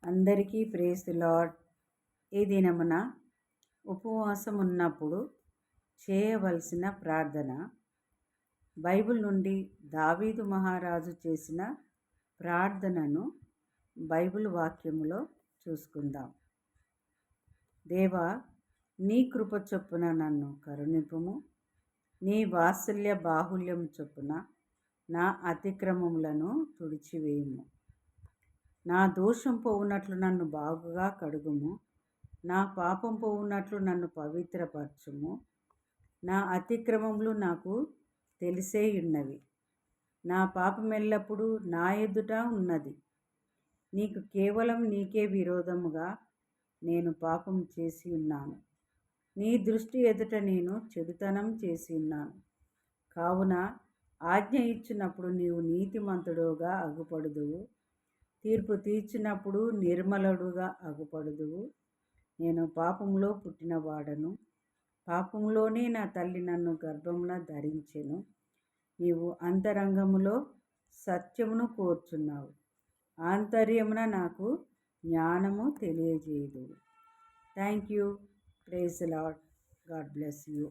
అందరికీ praise the lord. ఈ దినమున ఉపవాసం ఉన్నప్పుడు చేయవలసిన ప్రార్థన బైబిల్ నుండి దావీదు మహారాజు చేసిన ప్రార్థనను బైబిల్ వాక్యములో చూసుకుందాం. దేవా, నీ కృప చొప్పున నన్ను కరుణింపుము, నీ వాత్సల్య బాహుల్యం చొప్పున నా అతిక్రమములను తుడిచివేయుము. నా దోషం పోవునట్లు నన్ను బాగుగా కడుగుము, నా పాపం పోవునట్లు నన్ను పవిత్రపరచుము. నా అతిక్రమములు నాకు తెలిసేయున్నవి, నా పాపం ఎల్లప్పుడూ నా ఎదుట ఉన్నది. కేవలం నీకే విరోధముగా నేను పాపం చేసి ఉన్నాను. నీ దృష్టి ఎదుట నేను చెడుతనం చేసి ఉన్నాను. కావున ఆజ్ఞ ఇచ్చినప్పుడు నీవు నీతిమంతుడుగా అగుపడుదువు, తీర్పు తీర్చినప్పుడు నిర్మలుడుగా అగుపడుదువు. నేను పాపంలో పుట్టినవాడను, పాపంలోనే నా తల్లి నన్ను గర్భమున ధరించెను. నీవు అంతరంగములో సత్యమును కోర్చున్నావు, ఆంతర్యమున నాకు జ్ఞానము తెలియజేయుదువు. Thank you. Praise the Lord. God bless you.